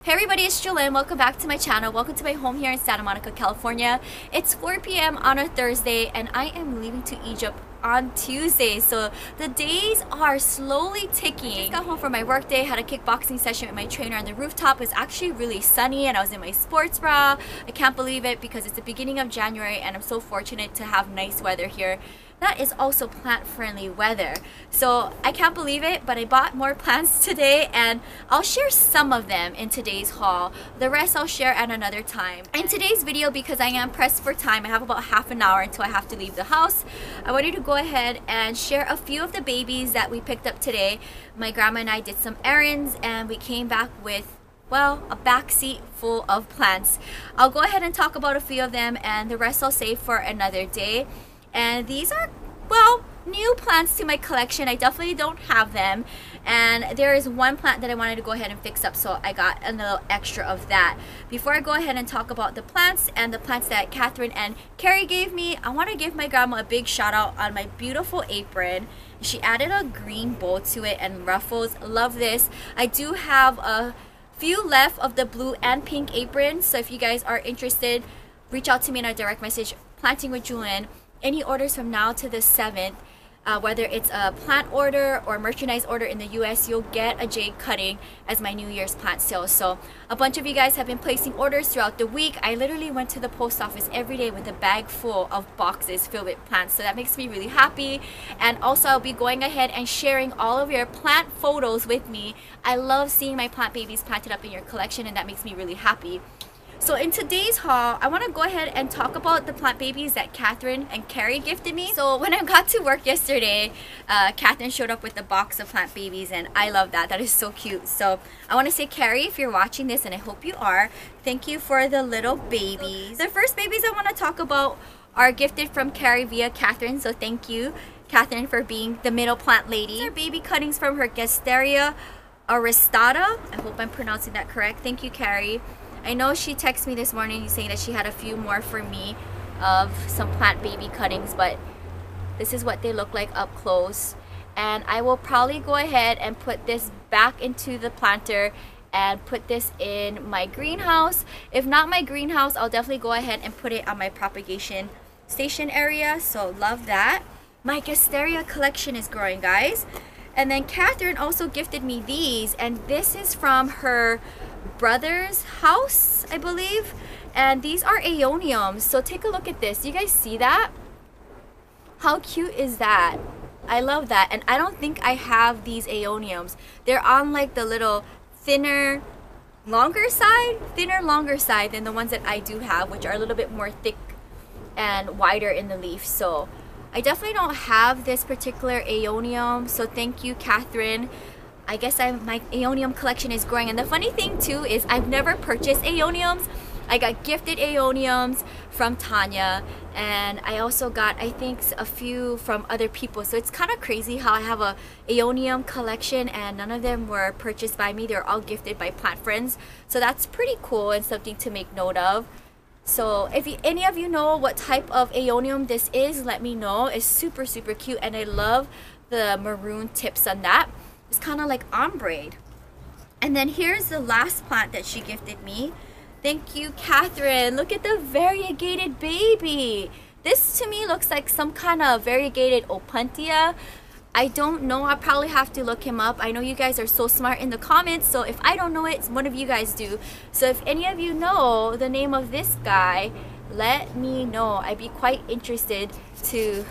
Hey everybody, it's Jewelyn. Welcome back to my channel. Welcome to my home here in Santa Monica, California. It's 4 p.m. on a Thursday and I am leaving to Egypt on Tuesday. So the days are slowly ticking. I just got home from my work day, had a kickboxing session with my trainer on the rooftop. It's actually really sunny and I was in my sports bra. I can't believe it because it's the beginning of January and I'm so fortunate to have nice weather here. That is also plant-friendly weather. So I can't believe it, but I bought more plants today and I'll share some of them in today's haul. The rest I'll share at another time. In today's video, because I am pressed for time, I have about half an hour until I have to leave the house. I wanted to go ahead and share a few of the babies that we picked up today. My grandma and I did some errands and we came back with, well, a backseat full of plants. I'll go ahead and talk about a few of them and the rest I'll save for another day. And these are, well, new plants to my collection. I definitely don't have them. And there is one plant that I wanted to go ahead and fix up, so I got a little extra of that. Before I go ahead and talk about the plants and the plants that Catherine and Carrie gave me, I want to give my grandma a big shout out on my beautiful apron. She added a green bow to it and ruffles. Love this. I do have a few left of the blue and pink apron, so if you guys are interested, reach out to me in a direct message, Planting with Jewelyn. Any orders from now to the 7th, whether it's a plant order or merchandise order in the US, you'll get a jade cutting as my New Year's plant sale. So a bunch of you guys have been placing orders throughout the week. I literally went to the post office every day with a bag full of boxes filled with plants. So that makes me really happy. And also I'll be going ahead and sharing all of your plant photos with me. I love seeing my plant babies planted up in your collection and that makes me really happy. So in today's haul, I want to go ahead and talk about the plant babies that Catherine and Carrie gifted me. So when I got to work yesterday, Catherine showed up with a box of plant babies and I love that. That is so cute. So I want to say, Carrie, if you're watching this, and I hope you are, thank you for the little babies. The first babies I want to talk about are gifted from Carrie via Catherine. So thank you, Catherine, for being the middle plant lady. These are baby cuttings from her Gasteria aristata. I hope I'm pronouncing that correct. Thank you, Carrie. I know she texted me this morning saying that she had a few more for me of some plant baby cuttings, but this is what they look like up close. And I will probably go ahead and put this back into the planter and put this in my greenhouse. If not my greenhouse, I'll definitely go ahead and put it on my propagation station area. So love that. My Gasteria collection is growing, guys. And then Catherine also gifted me these, and this is from her brother's house, I believe, and these are aeoniums. So take a look at this. Do you guys see that? How cute is that? I love that. And I don't think I have these aeoniums. They're on like the little thinner longer side than the ones that I do have, which are a little bit more thick and wider in the leaf. So I definitely don't have this particular aeonium, so thank you, Catherine. I guess my aeonium collection is growing. And the funny thing too is I've never purchased aeoniums. I got gifted aeoniums from Tanya, and I also got, I think, a few from other people. So it's kind of crazy how I have a aeonium collection and none of them were purchased by me. They're all gifted by plant friends. So that's pretty cool and something to make note of. So if any of you know what type of aeonium this is, let me know. It's super, super cute and I love the maroon tips on that. It's kind of like ombre. And then here's the last plant that she gifted me. Thank you, Catherine. Look at the variegated baby. This to me looks like some kind of variegated opuntia. I don't know. I'll probably have to look him up. I know you guys are so smart in the comments, so if I don't know it, one of you guys do. So if any of you know the name of this guy, let me know. I'd be quite interested to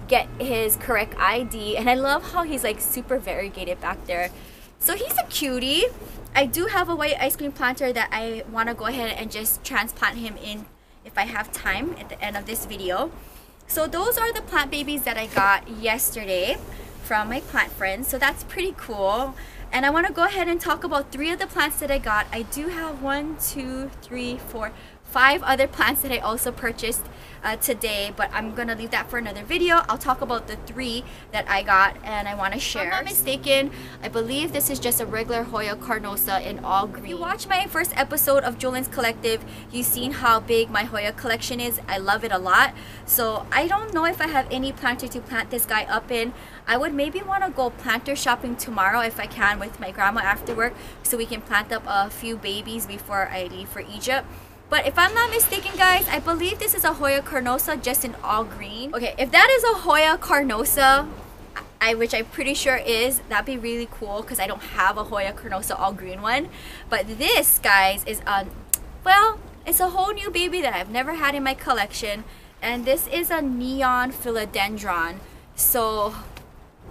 get his correct ID. And I love how he's like super variegated back there. So he's a cutie. I do have a white ice cream planter that I want to go ahead and just transplant him in if I have time at the end of this video. So those are the plant babies that I got yesterday from my plant friends. So that's pretty cool. And I want to go ahead and talk about 3 of the plants that I got. I do have 1, 2, 3, 4, 5 other plants that I also purchased today, but I'm gonna leave that for another video. I'll talk about the 3 that I got and I want to share. If I'm not mistaken, I believe this is just a regular Hoya Carosa in all green. If you watched my first episode of Jewelyn's Collective, you've seen how big my Hoya collection is. I love it a lot. So I don't know if I have any planter to plant this guy up in. I would maybe want to go planter shopping tomorrow if I can with my grandma after work, so we can plant up a few babies before I leave for Egypt. But if I'm not mistaken, guys, I believe this is a Hoya Carosa just in all green. Okay, if that is a Hoya Carosa, which I'm pretty sure is, that'd be really cool because I don't have a Hoya Carosa all green one. But this, guys, is well, it's a whole new baby that I've never had in my collection, and this is a neon Philodendron. So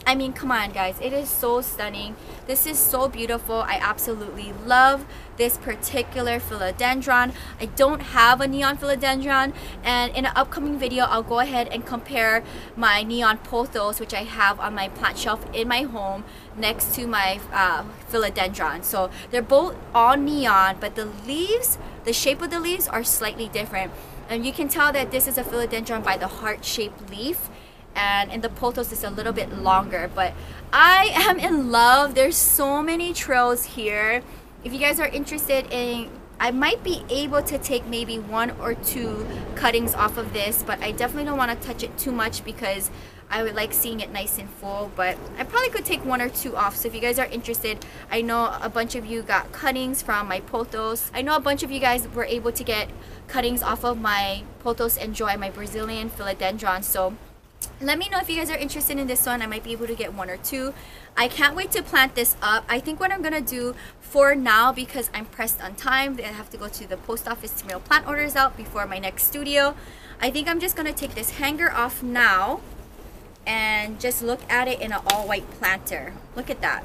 I mean, come on guys, it is so stunning. This is so beautiful. I absolutely love this particular Philodendron. I don't have a neon Philodendron, and in an upcoming video I'll go ahead and compare my neon pothos, which I have on my plant shelf in my home next to my Philodendron. So they're both all neon, but the leaves, the shape of the leaves are slightly different, and you can tell that this is a Philodendron by the heart-shaped leaf, and in the pothos it's a little bit longer. But I am in love. There's so many trails here. If you guys are interested in, I might be able to take maybe 1 or 2 cuttings off of this, but I definitely don't want to touch it too much because I would like seeing it nice and full. But I probably could take 1 or 2 off. So if you guys are interested, I know a bunch of you got cuttings from my pothos. I know a bunch of you guys were able to get cuttings off of my pothos and joy, my Brazilian Philodendron. So let me know if you guys are interested in this one. I might be able to get 1 or 2. I can't wait to plant this up. I think what I'm gonna do for now, because I'm pressed on time, I have to go to the post office to mail plant orders out before my next studio. I think I'm just gonna take this hanger off now and just look at it in an all-white planter. Look at that.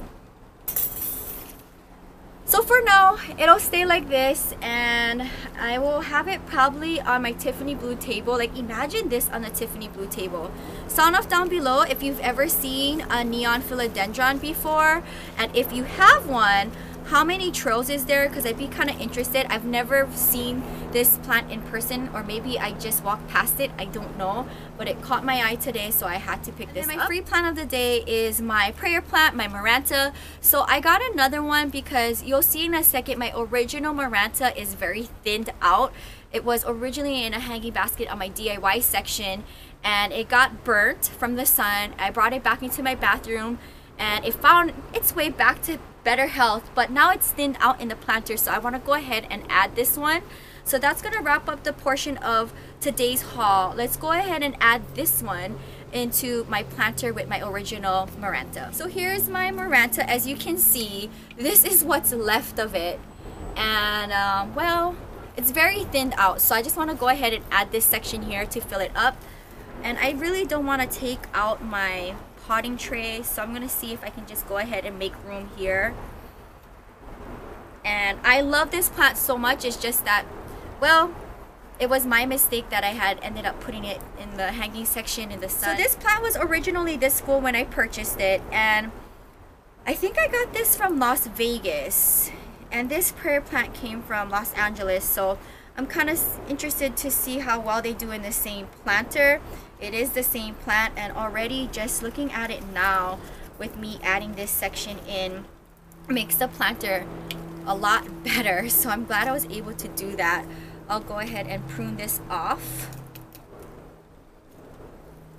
So for now, it'll stay like this, and I will have it probably on my Tiffany blue table. Like, imagine this on a Tiffany blue table. Sound off down below if you've ever seen a neon Philodendron before, and if you have one, how many trails is there? Because I'd be kind of interested. I've never seen this plant in person, or maybe I just walked past it, I don't know, but it caught my eye today, so I had to pick this up. My free plant of the day is my prayer plant, my Maranta. So I got another one because you'll see in a second, my original Maranta is very thinned out. It was originally in a hanging basket on my DIY section, and it got burnt from the sun. I brought it back into my bathroom, and it found its way back to better health, but now it's thinned out in the planter, so I want to go ahead and add this one. So that's gonna wrap up the portion of today's haul. Let's go ahead and add this one into my planter with my original Maranta. So here's my Maranta. As you can see, this is what's left of it, and well, it's very thinned out, so I just want to go ahead and add this section here to fill it up. And I really don't want to take out my potting tray, so I'm gonna see if I can just go ahead and make room here. And I love this plant so much. It's just that, well, it was my mistake that I had ended up putting it in the hanging section in the sun. So this plant was originally this full when I purchased it, and I think I got this from Las Vegas, and this prayer plant came from Los Angeles. So I'm kind of interested to see how well they do in the same planter. It is the same plant, and already just looking at it now with me adding this section in makes the planter a lot better. So I'm glad I was able to do that. I'll go ahead and prune this off.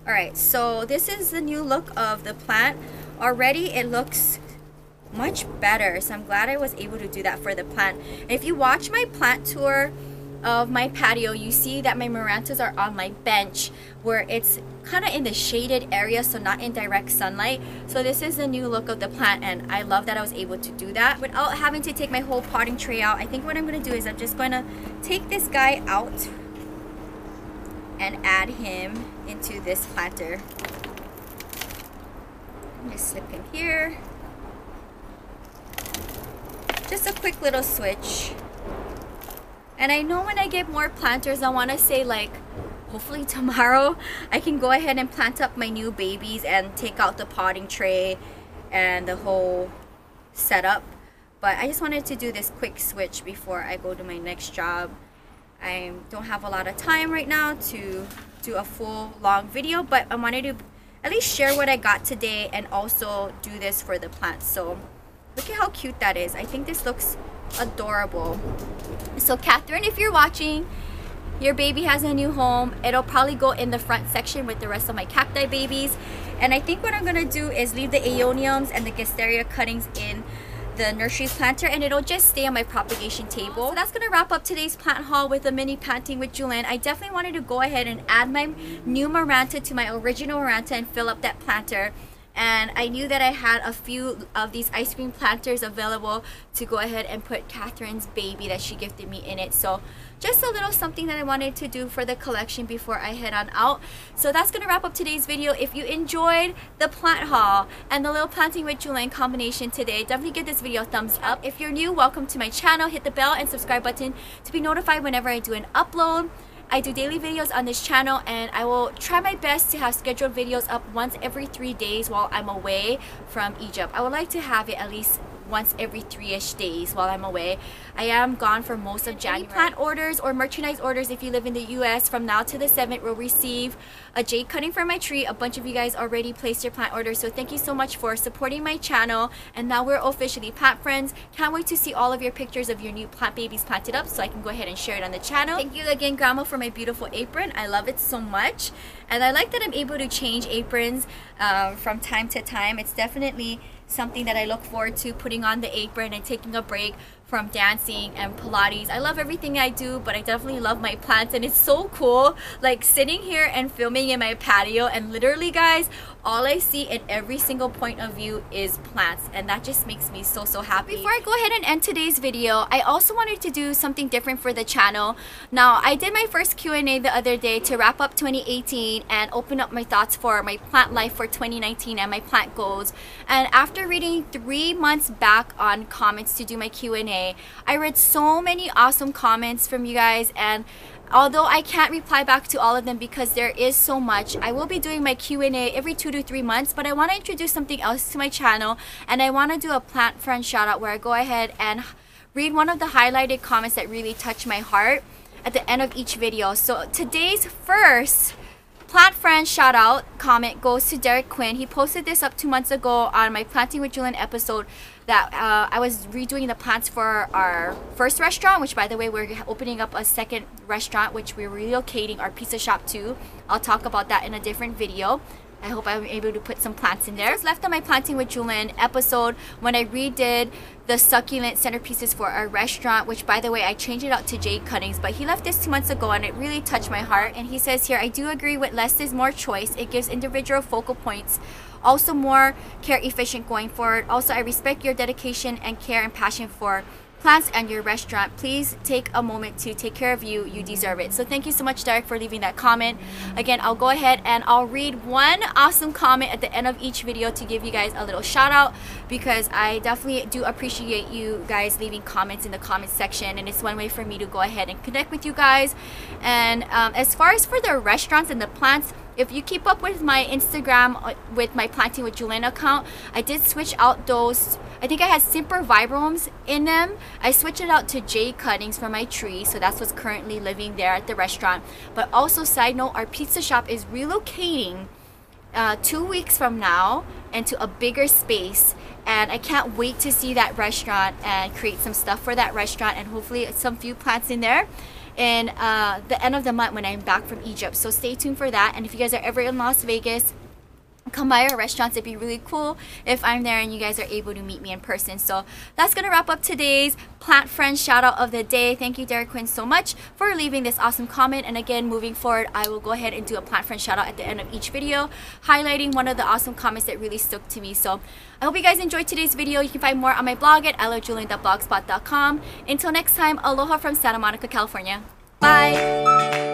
Alright, so this is the new look of the plant. Already it looks much better, so I'm glad I was able to do that for the plant. And if you watch my plant tour of my patio, you see that my Marantas are on my bench where it's kind of in the shaded area, so not in direct sunlight. So this is the new look of the plant, and I love that I was able to do that without having to take my whole potting tray out. I think what I'm going to do is I'm just going to take this guy out and add him into this planter. Just slip him here. Just a quick little switch. And I know when I get more planters, I want to say, like, hopefully tomorrow I can go ahead and plant up my new babies and take out the potting tray and the whole setup. But I just wanted to do this quick switch before I go to my next job. I don't have a lot of time right now to do a full long video, but I wanted to at least share what I got today and also do this for the plants. So look at how cute that is. I think this looks adorable. So Catherine, if you're watching, your baby has a new home. It'll probably go in the front section with the rest of my cacti babies. And I think what I'm gonna do is leave the aeoniums and the Gasteria cuttings in the nursery planter, and it'll just stay on my propagation table. So that's gonna wrap up today's plant haul with a mini planting with Jewelyn. I definitely wanted to go ahead and add my new Maranta to my original Maranta and fill up that planter. And I knew that I had a few of these ice cream planters available to go ahead and put Catherine's baby that she gifted me in it. So just a little something that I wanted to do for the collection before I head on out. So that's going to wrap up today's video. If you enjoyed the plant haul and the little planting with Jewelyn combination today, definitely give this video a thumbs up. If you're new, welcome to my channel. Hit the bell and subscribe button to be notified whenever I do an upload. I do daily videos on this channel, and I will try my best to have scheduled videos up once every 3 days while I'm away from Egypt. I would like to have it at least once every 3-ish days while I'm away. I am gone for most of January. Any plant orders or merchandise orders, if you live in the US, from now to the 7th will receive a jade cutting for my tree. A bunch of you guys already placed your plant orders, so thank you so much for supporting my channel. And now we're officially plant friends. Can't wait to see all of your pictures of your new plant babies planted up so I can go ahead and share it on the channel. Thank you again, Grandma, for my beautiful apron. I love it so much, and I like that I'm able to change aprons from time to time. It's definitely something that I look forward to, putting on the apron and taking a break from dancing and Pilates. I love everything I do, but I definitely love my plants, and it's so cool like sitting here and filming in my patio, and literally guys, all I see in every single point of view is plants, and that just makes me so happy. Before I go ahead and end today's video, I also wanted to do something different for the channel. Now, I did my first Q&A the other day to wrap up 2018 and open up my thoughts for my plant life for 2019 and my plant goals. And after reading 3 months back on comments to do my Q&A, I read so many awesome comments from you guys, and although I can't reply back to all of them because there is so much, I will be doing my Q&A every 2 to 3 months. But I want to introduce something else to my channel, and I want to do a plant friend shout out where I go ahead and read one of the highlighted comments that really touch my heart at the end of each video. So today's first plant friend shout out comment goes to Derek Quinn. He posted this up 2 months ago on my Planting with Jewelyn episode that I was redoing the plants for our first restaurant, which by the way, we're opening up a second restaurant which we're relocating our pizza shop to. I'll talk about that in a different video. I hope I'm able to put some plants in there. I was left on my Planting with Jewelyn episode when I redid the succulent centerpieces for our restaurant, which by the way, I changed it out to jade cuttings, but he left this 2 months ago and it really touched my heart. And he says here, I do agree with less is more choice. It gives individual focal points, also more care efficient going forward. Also, I respect your dedication and care and passion for plants and your restaurant. Please take a moment to take care of you. You deserve it. So thank you so much, Derek, for leaving that comment. Again, I'll go ahead and I'll read one awesome comment at the end of each video to give you guys a little shout out, because I definitely do appreciate you guys leaving comments in the comment section, and it's one way for me to go ahead and connect with you guys. And as far as for the restaurants and the plants, if you keep up with my Instagram with my Planting with Jewelyn account, I did switch out those. I think I had Simper Vibrums in them. I switched it out to jade cuttings for my tree, so that's what's currently living there at the restaurant. But also, side note, our pizza shop is relocating 2 weeks from now into a bigger space, and I can't wait to see that restaurant and create some stuff for that restaurant, and hopefully some few plants in there in the end of the month when I'm back from Egypt. So stay tuned for that. And if you guys are ever in Las Vegas, come by our restaurants. It'd be really cool if I'm there and you guys are able to meet me in person. So that's gonna wrap up today's plant friend shout out of the day. Thank you, Derek Quinn, so much for leaving this awesome comment. And again, moving forward, I will go ahead and do a plant friend shout out at the end of each video, highlighting one of the awesome comments that really stuck to me. So I hope you guys enjoyed today's video. You can find more on my blog at ilovejewelyn.blogspot.com. Until next time, aloha from Santa Monica, California. Bye.